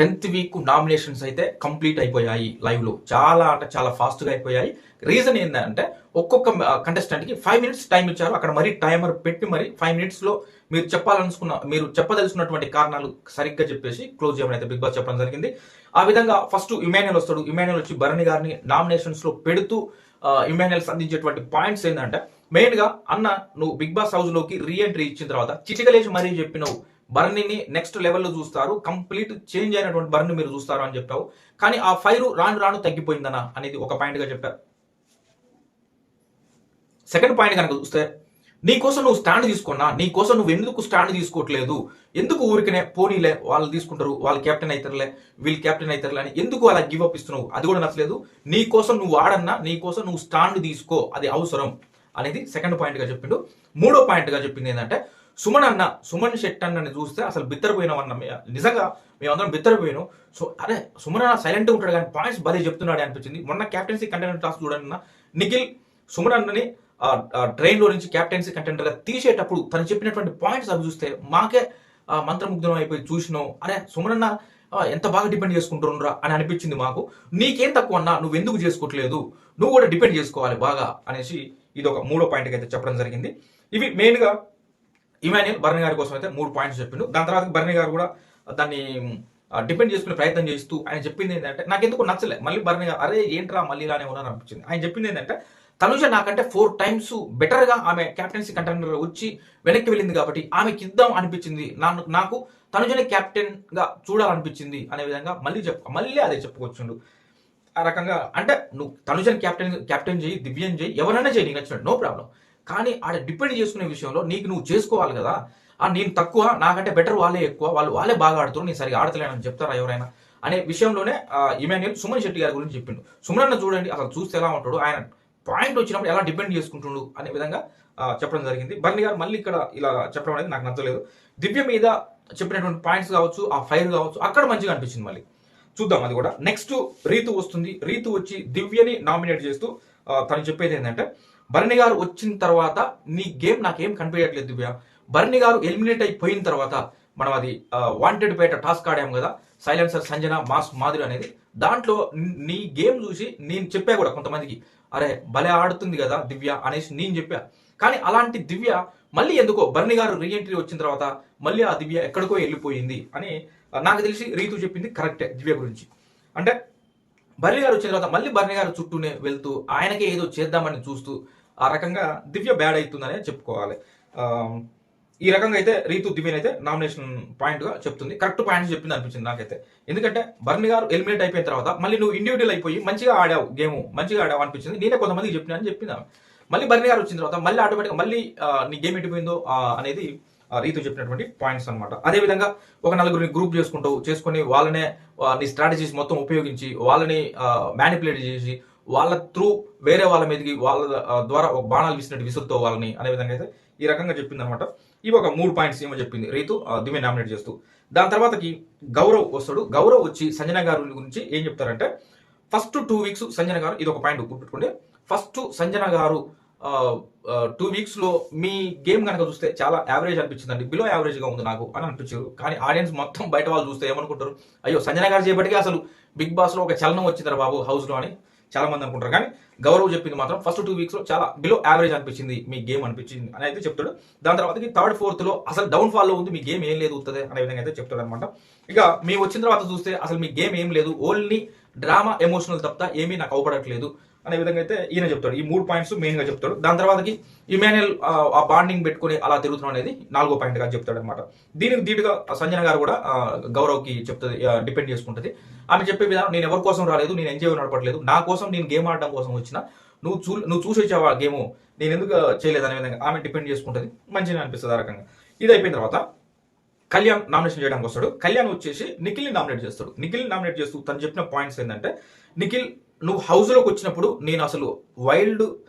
10th week nominations అయితే complete అయిపోయాయి live లో. చాలా అంటే చాలా ఫాస్ట్ గా అయిపోయాయి. రీజన్ ఏంటంటే ఒక్కొక్క కంటెస్టెంట్ కి 5 minutes టైం ఇచ్చారు. అక్కడ మరి టైమర్ పెట్టి మరి 5 minutes లో మీరు చెప్పదలుచుకున్నటువంటి కారణాలు సరిగ్గా చెప్పేసి క్లోజ్ చేయమని అయితే బిగ్ బాస్ చెప్పడం జరిగింది. ఆ విధంగా ఫస్ట్ ఇమాన్యుయల్ వస్తాడు. ఇమాన్యుయల్ వచ్చి భరణి గారిని నామినేషన్స్ లో పెడుతూ ఇమాన్యుయల్ అందించేటువంటి పాయింట్స్ ఏంటంటే మెయిన్ గా అన్న నువ్వు బిగ్ బాస్ హౌస్ లోకి రీ ఎంట్రీ ఇచ్చిన తర్వాత చిటికలేసి మరీ చెప్పినావు బర్నీని నెక్స్ట్ లెవెల్లో చూస్తారు, కంప్లీట్ చేంజ్ అయినటువంటి బర్ని మీరు చూస్తారు అని చెప్పావు. కానీ ఆ ఫైర్ రాను రాను తగ్గిపోయిందనా అనేది ఒక పాయింట్ గా చెప్పారు. సెకండ్ పాయింట్ కనుక చూస్తే నీకోసం నువ్వు స్టాండ్ తీసుకున్నా, నీకోసం నువ్వు ఎందుకు స్టాండ్ తీసుకోవట్లేదు, ఎందుకు ఊరికనే పోనీలే వాళ్ళు తీసుకుంటారు, వాళ్ళు కెప్టెన్ అవుతారులే, వీళ్ళు కెప్టెన్ అవుతారులే అని ఎందుకు అలా గివ్ అప్ ఇస్తున్నావు, అది కూడా నచ్చలేదు. నీకోసం నువ్వు ఆడన్నా, నీకోసం నువ్వు స్టాండ్ తీసుకో, అది అవసరం అనేది సెకండ్ పాయింట్ గా చెప్పిండు. మూడో పాయింట్ గా చెప్పింది ఏంటంటే సుమన్ శెట్టి అన్నని చూస్తే అసలు బిత్తరపోయినాం అన్న, నిజంగా మేమందరం బిత్తరపోయాను. సో అరే సుమన్ అన్న సైలెంట్ ఉంటాడు కానీ పాయింట్స్ భలే చెప్తున్నాడు అనిపించింది. మొన్న క్యాప్టెన్సీ కంటెండర్ టాస్క్ చూడన్న నిఖిల్ సుమన్ అన్నని ట్రైన్ లో నుంచి క్యాప్టెన్సీ కంటెండర్ గా తీసేటప్పుడు తను చెప్పినటువంటి పాయింట్స్ అవి చూస్తే మాకే మంత్రముగ్ధం అయిపోయి చూసినాం. అరే సుమన్ అన్న ఎంత బాగా డిపెండ్ చేసుకుంటున్నారా అని అనిపించింది మాకు. నీకేం తక్కువ అన్నా, నువ్వు ఎందుకు చేసుకోవట్లేదు, నువ్వు కూడా డిపెండ్ చేసుకోవాలి బాగా అనేసి ఇది ఒక మూడో పాయింట్ అయితే చెప్పడం జరిగింది. ఇవి మెయిన్ గా ఇమాన్యుయల్ బర్ని గారి కోసం అయితే 3 పాయింట్స్ చెప్పిండు. దాని తర్వాత బర్ని గారు కూడా దాన్ని డిపెండ్ చేసుకునే ప్రయత్నం చేస్తూ ఆయన చెప్పింది ఏంటంటే నాకు ఎందుకు నచ్చలే. మళ్ళీ బర్ని గారు అరే ఏంట్రా మళ్ళీ ఇలానే ఉన్నారు అనిపించింది. ఆయన చెప్పింది ఏంటంటే తనుజ నాకంటే 4 times బెటర్ గా ఆమె క్యాప్టెన్సీ కంటెండర్ వచ్చి వెనక్కి వెళ్ళింది కాబట్టి ఆమెకి ఇద్దాం అనిపించింది, నాకు తనుజని క్యాప్టెన్ గా చూడాలనిపించింది అనే విధంగా మళ్ళీ అదే చెప్పుకొచ్చుండు. ఆ రకంగా అంటే నువ్వు తనుజని క్యాప్టెన్ చేయి, దివ్యం చేయి, ఎవరైనా చేయి, నీకు నచ్చినట్టు నో ప్రాబ్లం. కానీ ఆడ డిపెండ్ చేసుకునే విషయంలో నీకు నువ్వు చేసుకోవాలి కదా. నేను తక్కువ, నాకంటే బెటర్ వాళ్ళే ఎక్కువ, వాళ్ళే బాగా ఆడుతారు, నేను సరిగా ఆడతలేనని చెప్తారా ఎవరైనా అనే విషయంలోనే ఇమాన్యుయల్ సుమన్ శెట్టి గారి గురించి చెప్పిండు. సుమన్ అన్న చూడండి అసలు చూస్తే ఎలా ఉంటాడు, ఆయన పాయింట్ వచ్చినప్పుడు ఎలా డిపెండ్ చేసుకుంటుండు అనే విధంగా చెప్పడం జరిగింది. బర్ని గారు మళ్ళీ ఇక్కడ ఇలా చెప్పడం అనేది నాకు నచ్చలేదు. దివ్య మీద చెప్పినటువంటి పాయింట్స్ కావచ్చు, ఆ ఫైర్ కావచ్చు, అక్కడ మంచిగా అనిపించింది. మళ్ళీ చూద్దాం అది కూడా. నెక్స్ట్ రీతు వస్తుంది. రీతు వచ్చి దివ్యని నామినేట్ చేస్తూ తను చెప్పేది ఏంటంటే బర్ని గారు వచ్చిన తర్వాత నీ గేమ్ నాకేం కనిపించట్లేదు దివ్య. బర్ని గారు ఎలిమినేట్ అయిపోయిన తర్వాత మనం అది వాంటెడ్ పేట టాస్క్ ఆడాం కదా, సైలెన్సర్ సంజన మాస్ మాధురి అనేది, దాంట్లో నీ గేమ్ చూసి నేను చెప్పా కూడా కొంతమందికి, అరే భలే ఆడుతుంది కదా దివ్య అనేసి నేను చెప్పా. కానీ అలాంటి దివ్య మళ్ళీ ఎందుకో బర్ని గారు రీఎంట్రీ వచ్చిన తర్వాత మళ్ళీ ఆ దివ్య ఎక్కడికో వెళ్ళిపోయింది అని నాకు తెలిసి రీతు చెప్పింది కరెక్టే దివ్య గురించి. అంటే బర్ని గారు వచ్చిన తర్వాత మళ్ళీ బర్ని గారు చుట్టూనే వెళ్తూ ఆయనకే ఏదో చేద్దామని చూస్తూ ఆ రకంగా దివ్య బ్యాడ్ అవుతుందనే చెప్పుకోవాలి. ఈ రకంగా అయితే రీతు దివ్యని అయితే నామినేషన్ పాయింట్ గా చెప్తుంది. కరెక్ట్ పాయింట్స్ చెప్పింది అనిపించింది నాకైతే. ఎందుకంటే బర్ని గారు ఎలిమినేట్ అయిపోయిన తర్వాత మళ్ళీ నువ్వు ఇండివిజువల్ అయిపోయి మంచిగా ఆడావు, గేమ్ మంచిగా ఆడావు అనిపించింది. నేనే కొంతమందికి చెప్పినా అని చెప్పింది. మళ్ళీ బర్ని గారు వచ్చిన తర్వాత మళ్ళీ ఆటోమేటిక్గా మళ్ళీ నీ గేమ్ ఎట్టిపోయిందో అనేది రీతు చెప్పినటువంటి పాయింట్స్ అనమాట. అదేవిధంగా ఒక నలుగురిని గ్రూప్ చేసుకొని వాళ్ళనే నీ స్ట్రాటజీస్ మొత్తం ఉపయోగించి వాళ్ళని మ్యానిపులేట్ చేసి వాళ్ళ త్రూ వేరే వాళ్ళ మీదకి వాళ్ళ ద్వారా ఒక బాణాలు విసినట్టు విసురుతో వాళ్ళని అనే విధంగా అయితే ఈ రకంగా చెప్పింది అనమాట. ఇవి ఒక 3 పాయింట్స్ ఏమో చెప్పింది రీతు దివ్య నామినేట్ చేస్తూ. దాని తర్వాతకి గౌరవ్ వస్తాడు. గౌరవ్ వచ్చి సంజన గారి గురించి ఏం చెప్తారంటే ఫస్ట్ 2 weeks సంజన గారు, ఇది ఒక పాయింట్ గుర్తుపెట్టుకోండి, ఫస్ట్ సంజన గారు 2 weeks లో మీ గేమ్ కనుక చూస్తే చాలా యావరేజ్ అనిపించిందండి, బిలో యావరేజ్ గా ఉంది నాకు అని అనిపించారు. కానీ ఆడియన్స్ మొత్తం బయట వాళ్ళు చూస్తే ఏమనుకుంటారు, అయ్యో సంజన గారు చేపటికి అసలు బిగ్ బాస్ లో ఒక చలనం వచ్చిందరా బాబు హౌస్ లో అని చాలా మంది అనుకుంటారు. కానీ గౌరవ్ చెప్పింది మాత్రం ఫస్ట్ 2 weeks లో చాలా బిలో యావరేజ్ అనిపించింది మీ గేమ్ అనిపించింది అని అయితే చెప్తాడు. దాని తర్వాతకి 3rd 4th లో అసలు డౌన్ ఫాల్ లో ఉంది, మీ గేమ్ ఏం లేదు అవుతుంది అనే విధంగా అయితే చెప్తాడు అనమాట. ఇక మీ వచ్చిన తర్వాత చూస్తే అసలు మీ గేమ్ ఏం లేదు, ఓన్లీ డ్రామా ఎమోషనల్ తప్ప ఏమీ నాకు అవపడట్లేదు అనే విధంగా అయితే ఈయన చెప్తాడు. ఈ 3 పాయింట్స్ మెయిన్ గా చెప్తాడు. దాని తర్వాతకి ఇమాన్యుయల్ ఆ బాండింగ్ పెట్టుకుని అలా తిరుగుతున్నాం అనేది 4వ పాయింట్ గా చెప్తాడు అనమాట. దీనికి ధీటుగా సంజన గారు కూడా గౌరవ్ కి చెప్తుంది, డిపెండ్ చేసుకుంటది. ఆమె చెప్పే విధానం, నేను ఎవరి కోసం రాలేదు, నేను ఎంజాయ్ నడపట్లేదు, నా కోసం నేను గేమ్ ఆడడం కోసం వచ్చిన, నువ్వు చూసి వచ్చావా గేమ్, నేను ఎందుకు చేయలేదు అనే విధంగా ఆమె డిపెండ్ చేసుకుంటది. మంచిగా అనిపిస్తుంది ఆ రకంగా. ఇది అయిపోయిన తర్వాత కళ్యాణ్ నామినేషన్ చేయడానికి వస్తాడు. కళ్యాణ్ వచ్చేసి నిఖిల్ని నామినేట్ చేస్తాడు. నిఖిల్ని నామినేట్ చేస్తూ తను చెప్పిన పాయింట్స్ ఏంటంటే నిఖిల్ నువ్వు హౌస్ లోకి వచ్చినప్పుడు నేను అసలు వైల్డ్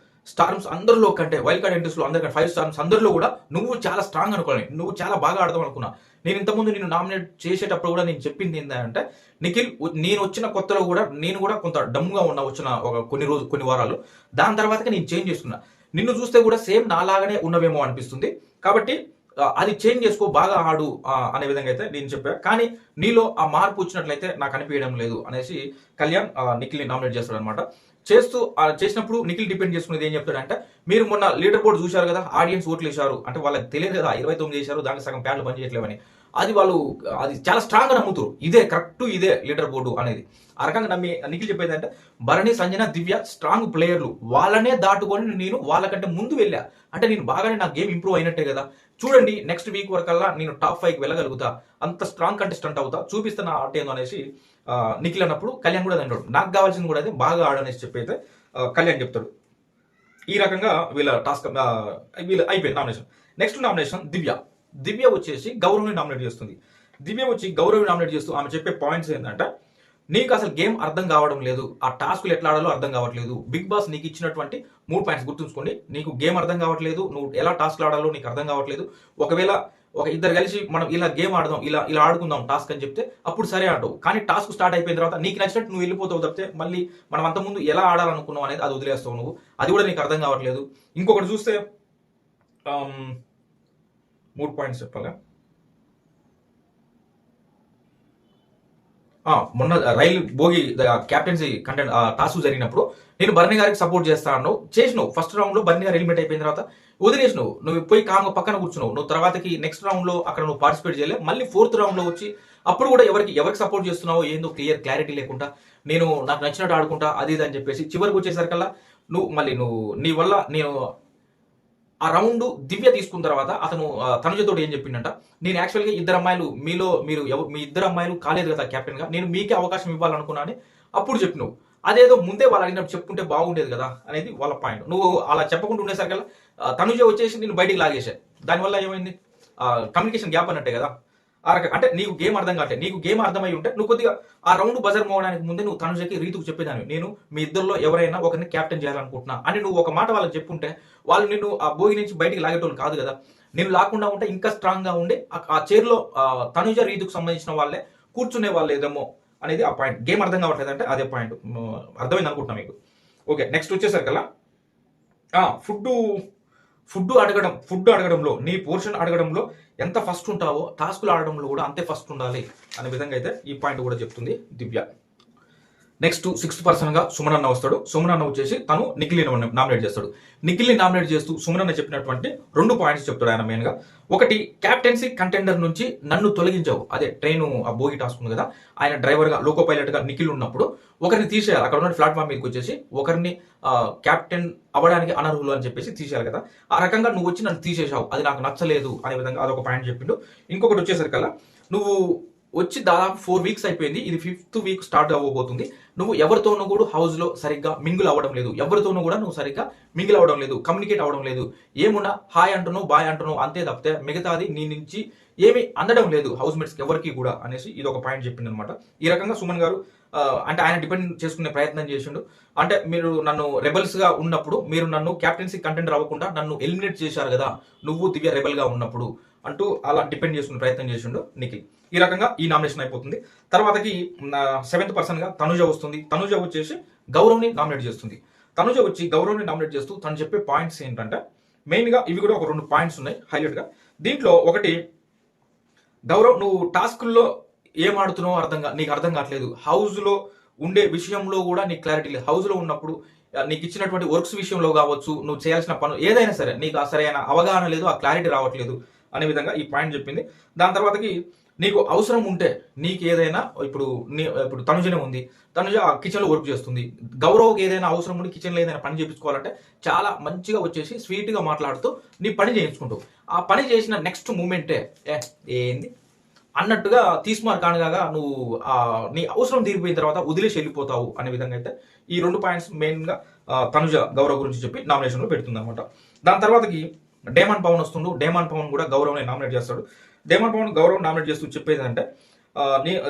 స్టార్మ్స్ అందరిలో కంటే, వైల్డ్ కార్డ్ ఎంట్రీస్ లో అందరికంటే 5 stars అందరిలో కూడా నువ్వు చాలా స్ట్రాంగ్ అనుకోవాలి, నువ్వు చాలా బాగా ఆడదాం అనుకున్నా. నేను ఇంతకుముందు నేను నామినేట్ చేసేటప్పుడు కూడా నేను చెప్పింది ఏంటంటే నిఖిల్ నేను వచ్చిన కొత్తలో కూడా నేను కూడా కొంత డమ్గా ఉన్నా వచ్చిన ఒక కొన్ని వారాలు, దాని తర్వాతకి నేను చేంజ్ చేసుకున్నా. నిన్ను చూస్తే కూడా సేమ్ నాలాగానే ఉన్నవేమో అనిపిస్తుంది. కాబట్టి అది చేంజ్ చేసుకో, బాగా ఆడు అనే విధంగా అయితే నేను చెప్పా. కానీ నీలో ఆ మార్పు వచ్చినట్లయితే నాకు అనిపించడం లేదు అనేసి కళ్యాణ్ నిఖిల్ని నామినేట్ చేస్తాడు అనమాట. చేసినప్పుడు నిఖిల్ డిపెండ్ చేసుకునేది ఏం చెప్తాడంటే, మీరు మొన్న లీడర్ బోర్డు చూశారు కదా, ఆడియన్స్ ఓట్లు వేశారు అంటే వాళ్ళకి తెలియదు కదా 29 చేశారు, దానికి సగం ప్యాడ్లు పని చేయట్లేవని. అది చాలా స్ట్రాంగ్ గా నమ్ముతారు, ఇదే కరెక్ట్, ఇదే లీడర్ బోర్డు అనేది. ఆ రకంగా నమ్మి నిఖిల్ చెప్పేది అంటే, భరణి, సంజన, దివ్య స్ట్రాంగ్ ప్లేయర్లు, వాళ్ళనే దాటుకొని నేను వాళ్ళకంటే ముందు వెళ్ళా అంటే నేను బాగానే నా గేమ్ ఇంప్రూవ్ అయినట్టే కదా. చూడండి నెక్స్ట్ వీక్ వరకల్లా నేను టాప్ 5కి వెళ్ళగలుగుతా, అంత స్ట్రాంగ్ కంటెస్టెంట్ అవుతా, చూపిస్తున్న ఆట ఏందో అనేసి నిఖిల్ అన్నప్పుడు కళ్యాణ్ కూడా అంటాడు, నాకు కావాల్సింది కూడా అదే, బాగా ఆడనేసి చెప్పి అయితే కళ్యాణ్ చెప్తాడు. ఈ రకంగా వీళ్ళ టాస్క్ వీళ్ళ అయిపోయింది నామినేషన్. నెక్స్ట్ నామినేషన్ దివ్య వచ్చేసి గౌరవ్ని నామినేట్ చేస్తుంది. దివ్య వచ్చి గౌరవ్ని నామినేట్ చేస్తూ ఆమె చెప్పే పాయింట్స్ ఏంటంటే, నీకు అసలు గేమ్ అర్థం కావడం లేదు, ఆ టాస్క్లు ఎట్లా ఆడాలో అర్థం కావట్లేదు. బిగ్ బాస్ నీకు ఇచ్చినటువంటి 3 పాయింట్స్ గుర్తుంచుకోండి. నీకు గేమ్ అర్థం కావట్లేదు, నువ్వు ఎలా టాస్క్లు ఆడాలో నీకు అర్థం కావట్లేదు. ఒకవేళ ఇద్దరు కలిసి మనం ఇలా గేమ్ ఆడదాం, ఇలా ఆడుకుందాం టాస్క్ అని చెప్తే అప్పుడు సరే అంటావు. కానీ టాస్క్ స్టార్ట్ అయిపోయిన తర్వాత నీకు నచ్చినట్టు నువ్వు వెళ్ళిపోతావు తప్పితే మళ్ళీ మనం అంతకుముందు ఎలా ఆడాలనుకున్నావు అనేది అది వదిలేస్తావు నువ్వు. అది కూడా నీకు అర్థం కావట్లేదు. ఇంకొకటి చూస్తే 3 పాయింట్స్ చెప్పాలా, మొన్న రైలు భోగి క్యాప్టెన్సీ కంటెంట్ టాస్క్ జరిగినప్పుడు నేను బర్నీ గారికి సపోర్ట్ చేస్తాను చేసినావు. ఫస్ట్ రౌండ్ లో బర్నీ గారు ఎలిమినేట్ అయిపోయిన తర్వాత వదిలేసినావు, నువ్వు పోయి కాంగ పక్కన కూర్చున్నావు. నువ్వు తర్వాతకి నెక్స్ట్ రౌండ్ లో అక్కడ నువ్వు పార్టిసిపేట్ చేయలే. మళ్ళీ 4th రౌండ్ లో వచ్చి అప్పుడు కూడా ఎవరికి సపోర్ట్ చేస్తున్నావో ఏందో క్లారిటీ లేకుండా నాకు నచ్చినట్టు ఆడుకుంటా అది ఇది అని చెప్పేసి చివరికి వచ్చేసరికల్లా నువ్వు నీ వల్ల నేను ఆ రౌండ్ దివ్య తీసుకున్న తర్వాత అతను తనుజతో ఏం చెప్పిండంట, నేను యాక్చువల్గా ఇద్దరు అమ్మాయిలు మీ ఇద్దరు అమ్మాయిలు కాలేదు కదా కెప్టెన్ గా, నేను మీకే అవకాశం ఇవ్వాలనుకున్నా అని అప్పుడు చెప్పినావు. అదేదో ముందే వాళ్ళు అడిగినప్పుడు చెప్పుకుంటే బాగుండేది కదా అనేది వాళ్ళ పాయింట్. నువ్వు అలా చెప్పకుండా ఉండేసరికల్లా తనుజ వచ్చేసి నేను బయటికి లాగేసా. దానివల్ల ఏమైంది, కమ్యూనికేషన్ గ్యాప్ అన్నట్టే కదా. అంటే నీకు గేమ్ అర్థం కావట్లేదు. నీకు గేమ్ అర్థమై ఉంటే నువ్వు కొద్దిగా ఆ రౌండ్ బజర్ మోవడానికి ముందే నువ్వు తనుజకి రీతుకు చెప్పేదాన్ని, నేను మీ ఇద్దరిలో ఎవరైనా ఒకరిని క్యాప్టెన్ చేయాలనుకుంటున్నా అని నువ్వు ఒక మాట వాళ్ళకి చెప్పుంటే వాళ్ళు నిన్ను ఆ భోగి నుంచి బయటికి లాగేటోళ్ళు కాదు కదా. నేను లాకుండా ఉంటే ఇంకా స్ట్రాంగ్ గా ఉండి ఆ చైర్లో తనుజ రీతుకు సంబంధించిన వాళ్ళే కూర్చునే వాళ్ళు ఏదేమో అనేది ఆ పాయింట్. గేమ్ అర్థం కావట్లేదు అంటే అదే పాయింట్. అర్థమైంది అనుకుంటున్నా మీకు. ఓకే, నెక్స్ట్ వచ్చేసరికల్లా ఫుడ్ అడగడంలో నీ పోర్షన్ అడగడంలో ఎంత ఫస్ట్ ఉంటావో టాస్కులు ఆడడంలో కూడా అంతే ఫస్ట్ ఉండాలి అనే విధంగా అయితే ఈ పాయింట్ కూడా చెప్తుంది దివ్య. నెక్స్ట్ 6th పర్సన్ గా సుమన్ అన్న వస్తాడు. సుమన్ అన్న వచ్చేసి తను నిఖిల్ని నామినేట్ చేస్తాడు. నిఖిల్ని నామినేట్ చేస్తూ సుమన్ అన్న చెప్పినటువంటి 2 పాయింట్స్ చెప్తాడు ఆయన మెయిన్ గా. ఒకటి, క్యాప్టెన్సీ కంటెండర్ నుంచి నన్ను తొలగించావు, అదే ట్రైన్ ఆ భోగి టాస్క్ ఉంది కదా, ఆయన డ్రైవర్ గా లోకో పైలట్ గా నిఖిల్ ఉన్నప్పుడు ఒకరిని తీసేయాలి. అక్కడ ఉన్న ప్లాట్ఫామ్ మీదకి వచ్చేసి ఒకరిని క్యాప్టెన్ అవ్వడానికి అనర్హులు అని చెప్పేసి తీసేయాలి కదా. ఆ రకంగా నువ్వు వచ్చి నన్ను తీసేసావు, అది నాకు నచ్చలేదు అనే విధంగా అదొక పాయింట్ చెప్పిండు. ఇంకొకటి వచ్చేసరికల్లా, నువ్వు వచ్చి దాదాపు 4 వీక్స్ అయిపోయింది, ఇది 5th వీక్ స్టార్ట్ అవ్వబోతుంది. నువ్వు ఎవరితోనూ కూడా హౌస్ లో సరిగ్గా మింగిల్ అవ్వడం లేదు, ఎవరితోనూ కూడా నువ్వు సరిగ్గా మింగిల్ అవ్వడం లేదు, కమ్యూనికేట్ అవ్వడం లేదు. ఏమున్నా హాయ్ అంటున్నావు, బాయ్ అంటున్నావు, అంతే తప్పితే మిగతాది నీ నుంచి ఏమి అందడం లేదు హౌస్ మేట్స్కి ఎవరికి కూడా అనేసి ఇది ఒక పాయింట్ చెప్పింది అనమాట. ఈ రకంగా సుమన్ గారు అంటే ఆయన డిపెండ్ చేసుకునే ప్రయత్నం చేసిండు. అంటే మీరు నన్ను రెబల్స్ గా ఉన్నప్పుడు మీరు నన్ను క్యాప్టెన్సీ కంటెండర్ అవ్వకుండా నన్ను ఎలిమినేట్ చేశారు కదా, నువ్వు దివ్య రెబల్ గా ఉన్నప్పుడు అంటూ అలా డిపెండ్ చేసుకునే ప్రయత్నం చేసిండు నిఖిల్. ఈ రకంగా ఈ నామినేషన్ అయిపోతుంది. తర్వాతకి 7th పర్సన్ గా తనుజ వస్తుంది. తనుజ వచ్చేసి గౌరవ్ని నామినేట్ చేస్తుంది. తనుజ వచ్చి గౌరవ్ని నామినేట్ చేస్తూ తను చెప్పే పాయింట్స్ ఏంటంటే, మెయిన్ గా ఇవి కూడా ఒక 2 పాయింట్స్ ఉన్నాయి హైలైట్ గా. దీంట్లో ఒకటి, గౌరవ్ నువ్వు టాస్కుల్లో ఏం ఆడుతున్నావో నీకు అర్థం కావట్లేదు, హౌస్ లో ఉండే విషయంలో కూడా నీకు క్లారిటీ లేదు. హౌస్ లో ఉన్నప్పుడు నీకు ఇచ్చినటువంటి వర్క్స్ విషయంలో కావచ్చు, నువ్వు చేయాల్సిన పనులు ఏదైనా సరే నీకు ఆ సరైన అవగాహన లేదు, ఆ క్లారిటీ రావట్లేదు అనే విధంగా ఈ పాయింట్ చెప్పింది. దాని తర్వాతకి, నీకు అవసరం ఉంటే నీకు ఏదైనా ఇప్పుడు తనుజనే ఉంది, తనుజ కిచెన్ లో వర్క్ చేస్తుంది. గౌరవ్కి ఏదైనా అవసరం ఉండి కిచెన్ లో ఏదైనా పని చేయించుకోవాలంటే చాలా మంచిగా వచ్చేసి స్వీట్ గా మాట్లాడుతూ నీ పని చేయించుకుంటావు. ఆ పని చేసిన నెక్స్ట్ మూమెంటే ఏంది అన్నట్టుగా తీసుమార్ కానగా నువ్వు నీ అవసరం తీరిపోయిన తర్వాత వదిలేసి వెళ్ళిపోతావు అనే విధంగా అయితే ఈ 2 పాయింట్స్ మెయిన్ గా తనుజ గౌరవ్ గురించి చెప్పి నామినేషన్ లో పెడుతుంది అనమాట. దాని తర్వాతకి డేమన్ పవన్ వస్తుండు. డేమన్ పవన్ కూడా గౌరవ్ని నామినేట్ చేస్తాడు. డేమన్ పవన్ గౌరవ్ నామినేట్ చేస్తూ చెప్పేది అంటే,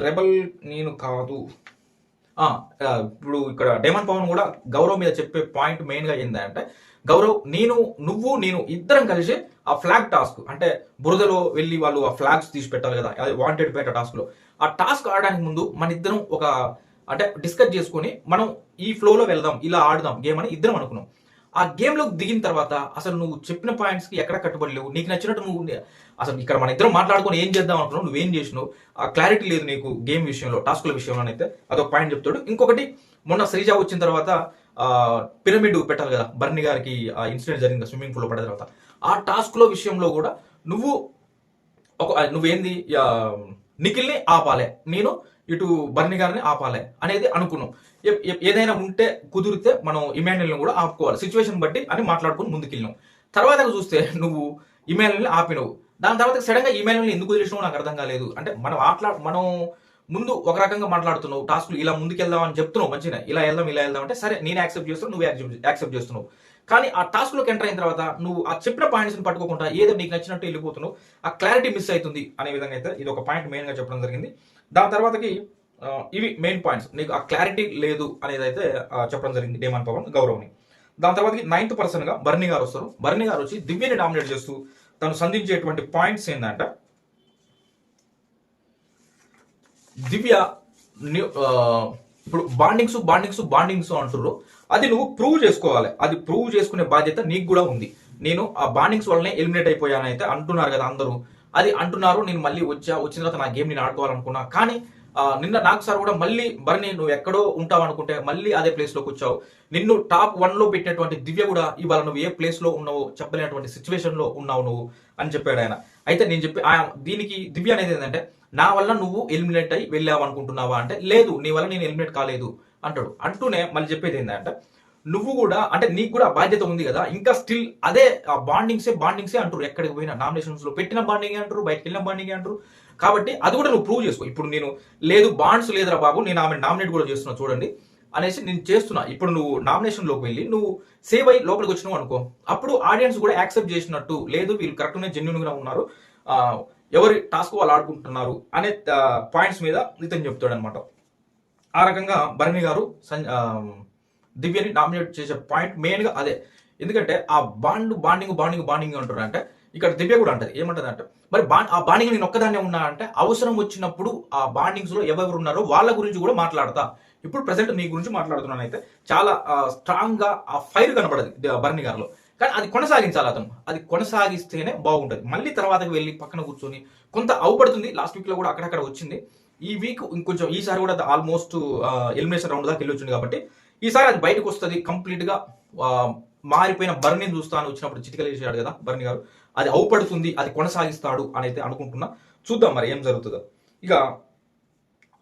రెబల్ నేను కాదు. ఇప్పుడు ఇక్కడ డేమన్ పవన్ కూడా గౌరవ్ మీద చెప్పే పాయింట్ మెయిన్ గా ఏంటంటే, గౌరవ్ నేను ఇద్దరం కలిసి ఆ ఫ్లాగ్ టాస్క్ అంటే బురదలో వెళ్ళి వాళ్ళు ఆ ఫ్లాగ్స్ తీసి పెట్టాలి కదా, అది వాంటెడ్ పేట టాస్క్ లో, ఆ టాస్క్ ఆడడానికి ముందు మన ఇద్దరం అంటే డిస్కస్ చేసుకుని మనం ఈ ఫ్లోలో వెళ్దాం, ఇలా ఆడదాం గేమ్ అని ఇద్దరం అనుకున్నాం. ఆ గేమ్ లోకి దిగిన తర్వాత అసలు నువ్వు చెప్పిన పాయింట్స్ కి ఎక్కడ కట్టుబడి లేవు, నీకు నచ్చినట్టు నువ్వు అసలు ఇక్కడ మన ఇద్దరం మాట్లాడుకొని ఏం చేద్దాం అనుకున్నావు, నువ్వేం చేసినావు, ఆ క్లారిటీ లేదు నీకు గేమ్ విషయంలో, టాస్కుల విషయంలోనైతే అదొక పాయింట్ చెప్తాడు. ఇంకొకటి, మొన్న శ్రీజ వచ్చిన తర్వాత పిరమిడ్ పెట్టాలి కదా, బర్ని గారికి ఇన్సిడెంట్ జరిగింది స్విమ్మింగ్ పూల్ లో పడిన తర్వాత, ఆ టాస్క్ లో విషయంలో కూడా నువ్వేంది నిఖిల్ని ఆపాలే, నేను ఇటు బర్ని గారిని ఆపాలే అనేది అనుకున్నాం. ఏదైనా ఉంటే కుదిరితే మనం ఇమాన్యుల్ని కూడా ఆపుకోవాలి సిచ్యువేషన్ బట్టి అని మాట్లాడుకుని ముందుకెళ్ళినాం. తర్వాత చూస్తే నువ్వు ఇమాన్యుల్ని ఆపినవు, దాని తర్వాత సడన్ గా ఇమాన్యుల్ని ఎందుకు వదిలేసినావు నాకు అర్థం కాలేదు. అంటే మనం ముందు ఒక రకంగా మాట్లాడుతున్నావు, టాస్క్లు ఇలా ముందుకెళ్దాం అని చెప్తున్నావు, మంచిగా ఇలా వెళ్దాం అంటే సరే నేను యాక్సెప్ట్ చేస్తాను, నువ్వు యాక్సెప్ట్ చేస్తున్నావు. కానీ ఆ టాస్క్ లోకి ఎంటర్ అయిన తర్వాత నువ్వు ఆ చెప్పిన పాయింట్స్ ని పట్టుకోకుండా ఏదో నీకు నచ్చినట్టు వెళ్ళిపోతున్నావు, ఆ క్లారిటీ మిస్ అవుతుంది అనే విధంగా అయితే ఇది ఒక పాయింట్ మెయిన్ గా చెప్పడం జరిగింది. దాని తర్వాతకి ఇవి మెయిన్ పాయింట్స్, నీకు ఆ క్లారిటీ లేదు అనేది అయితే చెప్పడం జరిగింది డేమాన్ పవన్ గౌరవ్ని. దాని తర్వాత 9th పర్సన్ గా బర్ని గారు వస్తారు. బర్ని గారు వచ్చి దివ్యని డామినేట్ చేస్తూ తను సంధించేటువంటి పాయింట్స్ ఏంటంటే, దివ్య ఇప్పుడు బాండింగ్స్ అంటున్నారు, అది నువ్వు ప్రూవ్ చేసుకోవాలి. అది ప్రూవ్ చేసుకునే బాధ్యత నీకు కూడా ఉంది. నేను ఆ బాండింగ్స్ వల్లనే ఎలిమినేట్ అయిపోయాను అయితే అంటున్నారు కదా అందరూ, అది అంటున్నారు. నేను మళ్ళీ వచ్చిన తర్వాత నా గేమ్ నేను ఆడుకోవాలనుకున్నా, కానీ నిన్న నాకు సార్ కూడా మళ్ళీ బర్ని నువ్వు ఎక్కడో ఉంటావు అనుకుంటే మళ్ళీ అదే ప్లేస్ లోకి వచ్చావు. నిన్ను టాప్ 1 లో పెట్టినటువంటి దివ్య కూడా ఇవాళ నువ్వు ఏ ప్లేస్ లో ఉన్నావో చెప్పలేనటువంటి సిచ్యువేషన్ లో ఉన్నావు నువ్వు అని చెప్పాడు ఆయన. అయితే నేను చెప్పి దీనికి దివ్య అనేది ఏంటంటే, నా వల్ల నువ్వు ఎలిమినేట్ అయి వెళ్ళావు అనుకుంటున్నావా అంటే, లేదు నీ వల్ల నేను ఎలిమినేట్ కాలేదు అంటాడు. అంటూనే మళ్ళీ చెప్పేది ఏంటంటే, నువ్వు కూడా అంటే నీకు కూడా బాధ్యత ఉంది కదా, ఇంకా స్టిల్ అదే బాండింగ్సే అంటారు. ఎక్కడికి పోయినా నామినేషన్స్ లో పెట్టిన బాండింగ్ అంటారు, బయటకు వెళ్ళిన బాండింగ్ అంటారు. కాబట్టి అది కూడా నువ్వు ప్రూవ్ చేసుకో. ఇప్పుడు నేను లేదు బాండ్స్ లేదురా బాబు, నేను ఆమె నామినేట్ కూడా చేస్తున్నా చూడండి అనేసి నేను చేస్తున్నా. ఇప్పుడు నువ్వు నామినేషన్ లోకి వెళ్ళి నువ్వు సేవ్ అయ్యి లోపలికి వచ్చినావు అనుకో, అప్పుడు ఆడియన్స్ కూడా యాక్సెప్ట్ చేసినట్టు, లేదు వీళ్ళు కరెక్ట్ గా జెన్యున్ గా ఉన్నారు, ఎవరి టాస్క్ వాళ్ళు ఆడుకుంటున్నారు అనే పాయింట్స్ మీద ఇతను చెప్తాడు అనమాట. ఆ రకంగా భరణి గారు దివ్యని నామినేట్ చేసే పాయింట్ మెయిన్ గా అదే. ఎందుకంటే ఆ బాండింగ్ అంటారు. అంటే ఇక్కడ దివ్య కూడా అంటది, ఏమంటది అంటే, మరి ఆ బాండింగ్ నేను ఒక్కదాన్నే ఉన్నా అంటే, అవసరం వచ్చినప్పుడు ఆ బాండింగ్స్ లో ఎవరు ఉన్నారో వాళ్ళ గురించి కూడా మాట్లాడతా. ఇప్పుడు ప్రెసెంట్ నీ గురించి మాట్లాడుతున్నాను. అయితే చాలా స్ట్రాంగ్ గా ఆ ఫైర్ కనబడదు భరణి గారిలో, కానీ అది కొనసాగించాలి అతను. అది కొనసాగిస్తేనే బాగుంటది. మళ్ళీ తర్వాతకి వెళ్ళి పక్కన కూర్చొని కొంత అవుపడుతుంది. లాస్ట్ వీక్ లో కూడా అక్కడక్కడ వచ్చింది. ఈ వీక్ ఇంకొంచెం ఈసారి కూడా ఆల్మోస్ట్ ఎలిమినేషన్ రౌండ్ దాకా వెళ్ళొచ్చింది కాబట్టి ఈసారి అది బయటకు వస్తుంది. కంప్లీట్ గా మారిపోయిన బర్ని చూస్తాను వచ్చినప్పుడు చిటికలేసాడు కదా బర్ని గారు, అది అవుపడుతుంది, అది కొనసాగిస్తాడు అని అయితే అనుకుంటున్నా. చూద్దాం మరి ఏం జరుగుతుందో. ఇక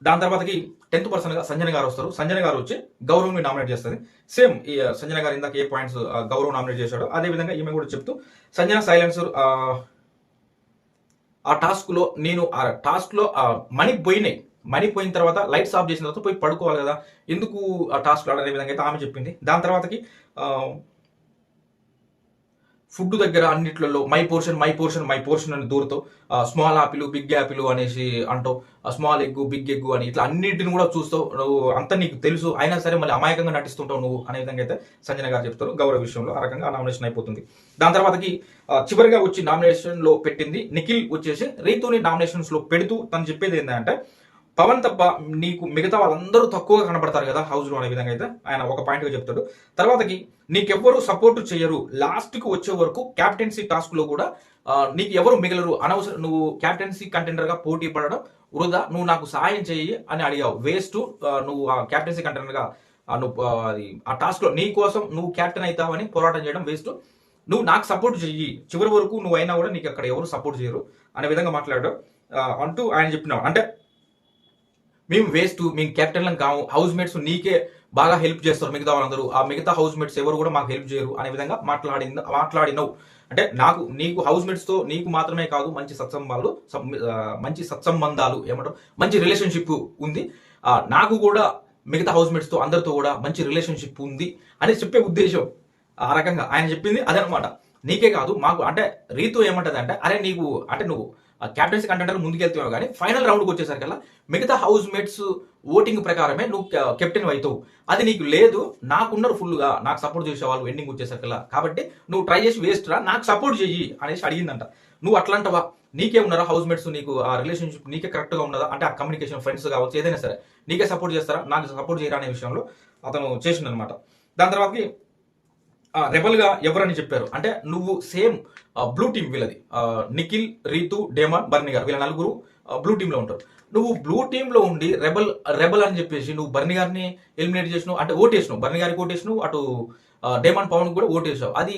దాని తర్వాతకి 10th పర్సన్ గా సంజన గారు వస్తారు. సంజన గారు వచ్చి గౌరవ్ని నామినేట్ చేస్తుంది. సేమ్ ఈ సంజన గారు ఇందాక ఏ పాయింట్స్ గౌరవ్ నామినేట్ చేశాడో అదే విధంగా ఈమె కూడా చెప్తూ, సంజన సైలెన్సర్ ఆ టాస్క్ లో మనీ పోయిన తర్వాత లైట్స్ ఆఫ్ చేసిన తర్వాత పోయి పడుకోవాలి కదా, ఎందుకు ఆ టాస్క్ ఆడనే విధంగా అయితే ఆమె చెప్పింది. దాని తర్వాతకి ఫుడ్ దగ్గర అన్నిట్లలో మై పోర్షన్ అని దూరుతో స్మాల్ యాపిల్ బిగ్ యాపిల్ అనేసి అంటావు, స్మాల్ ఎగ్ బిగ్ ఎగ్ అని ఇట్లా అన్నింటిని కూడా చూస్తావు నువ్వు, అంతా నీకు తెలుసు అయినా సరే మళ్ళీ అమాయకంగా నటిస్తుంటావు నువ్వు అనే విధంగా అయితే సంజన గారు చెప్తారు గౌరవ విషయంలో. ఆ రకంగా నామినేషన్ అయిపోతుంది. దాని తర్వాతకి చివరిగా వచ్చి నామినేషన్ లో పెట్టింది నిఖిల్ వచ్చేసి రీతుని నామినేషన్స్ లో పెడుతూ తను చెప్పేది ఏంటంటే, పవన్ తప్ప నీకు మిగతా వాళ్ళందరూ తక్కువగా కనబడతారు కదా హౌస్ లో అనే విధంగా అయితే ఆయన ఒక పాయింట్ గా చెప్తాడు. తర్వాతకి నీకెవ్వరు సపోర్ట్ చేయరు, లాస్ట్ కు వచ్చే వరకు క్యాప్టెన్సీ టాస్క్ లో కూడా నీకు ఎవరు మిగలరు, అనవసరం నువ్వు క్యాప్టెన్సీ కంటెండర్ గా పోటీ పడడం వృధా, నువ్వు నాకు సహాయం చేయి అని అడిగావు, వేస్ట్. నువ్వు ఆ క్యాప్టెన్సీ కంటెండర్ గా నువ్వు ఆ టాస్క్ లో నీ కోసం నువ్వు క్యాప్టెన్ అవుతావని పోరాటం చేయడం వేస్ట్, నువ్వు నాకు సపోర్ట్ చెయ్యి, చివరి వరకు నువ్వు అయినా కూడా నీకు అక్కడ ఎవరు సపోర్ట్ చేయరు అనే విధంగా మాట్లాడాడు. అంటూ ఆయన చెప్పినావు అంటే, మేము వేస్ట్, మేము కెప్టెన్లను కావు, హౌస్ మేట్స్ నీకే బాగా హెల్ప్ చేస్తారు మిగతా వాళ్ళందరూ, ఆ మిగతా హౌస్ మేట్స్ ఎవరు కూడా మాకు హెల్ప్ చేయరు అనే విధంగా మాట్లాడినవు. అంటే నీకు హౌస్ మేట్స్ తో నీకు మాత్రమే కాదు మంచి సత్సంబంధాలు ఏమంటారు మంచి రిలేషన్షిప్ ఉంది, నాకు కూడా మిగతా హౌస్ మేట్స్ తో అందరితో కూడా మంచి రిలేషన్షిప్ ఉంది అని చెప్పే ఉద్దేశం. ఆ రకంగా ఆయన చెప్పింది అదనమాట. నీకే కాదు మాకు, అంటే రీతు ఏమంటది అంటే, అరే నీకు అంటే నువ్వు క్యాప్టెన్సీ కంటెండర్ ముందుకెళ్తావు కానీ ఫైనల్ రౌండ్కి వచ్చేసరికల్లా మిగతా హౌస్ మేట్స్ ఓటింగ్ ప్రకారమే నువ్వు కెప్టెన్ అవుతావు, అది నీకు లేదు, నాకున్నారు ఫుల్గా నాకు సపోర్ట్ చేసే వాళ్ళు ఎండింగ్ వచ్చేసరికల్లా, కాబట్టి నువ్వు ట్రై చేసి వేస్ట్ రా, నాకు సపోర్ట్ చెయ్యి అనేసి అడిగిందంట. నువ్వు అట్లాంటవా, నీకే ఉన్నారా హౌస్ మేట్స్, నీకు ఆ రిలేషన్షిప్ నీకే కరెక్ట్ గా ఉన్నదా, అంటే ఆ కమ్యూనికేషన్ ఫ్రెండ్స్ కావచ్చు ఏదైనా సరే నీకే సపోర్ట్ చేస్తారా, నాకు సపోర్ట్ చేయరా అనే విషయంలో అతను చేసిండనమాట. దాని తర్వాతకి రెబల్ గా ఎవరని చెప్పారు అంటే నువ్వు సేమ్ బ్లూ టీమ్ వీళ్ళది నిఖిల్, రీతు, డేమాన్, బర్ని గారు వీళ్ళ నలుగురు బ్లూ టీమ్ లో ఉంటారు. నువ్వు బ్లూ టీమ్ లో ఉండి రెబల్ రెబల్ అని చెప్పేసి నువ్వు బర్ని గారిని ఎలిమినేట్ చేసినావు, అంటే ఓటేసినావు, బర్ని గారికి ఓటేసినావు, అటు డేమాన్ పవన్ కూడా ఓటేసావు. అది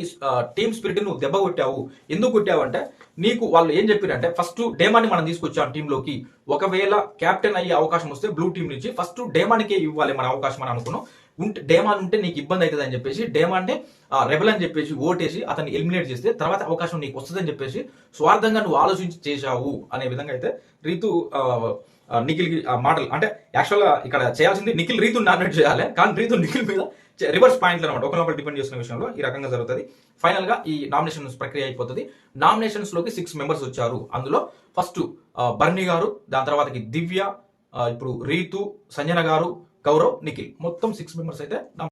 టీమ్ స్పిరిట్ నువ్వు దెబ్బ కొట్టావు. ఎందుకు కొట్టావు అంటే నీకు వాళ్ళు ఏం చెప్పారంటే ఫస్ట్ డేమాన్ని మనం తీసుకొచ్చాం టీంలోకి, ఒకవేళ కెప్టెన్ అయ్యే అవకాశం వస్తే బ్లూ టీం నుంచి ఫస్ట్ డేమాన్కే ఇవ్వాలి మన అవకాశం అని అనుకున్నాం. డేమాన్ ఉంటే నీకు ఇబ్బంది అవుతుంది అని చెప్పేసి డేమాన్ రెబల్ అని చెప్పేసి ఓటేసి అతన్ని ఎలిమినేట్ చేస్తే తర్వాత అవకాశం నీకు వస్తుందని చెప్పేసి స్వార్థంగా నువ్వు ఆలోచించి చేశావు అనే విధంగా అయితే రీతు నిఖిల్ మాటలు అంటే యాక్చువల్గా ఇక్కడ చేయాల్సింది నిఖిల్ రీతు నామినేట్ చేయాలి, కానీ రీతు నిఖిల్ మీద రివర్స్ పాయింట్లు అనమాట, ఒకరినొకరు డిపెండ్ చేస్తున్న విషయంలో ఈ రకంగా జరుగుతుంది. ఫైనల్ గా ఈ నామినేషన్స్ ప్రక్రియ అయిపోతుంది. నామినేషన్స్ లోకి 6 మెంబర్స్ వచ్చారు. అందులో ఫస్ట్ బర్ని గారు, దాని తర్వాతకి దివ్య, ఇప్పుడు రీతు, సంజన గారు, గౌరవ్, నిఖిల్, మొత్తం 6 మెంబర్స్ అయితే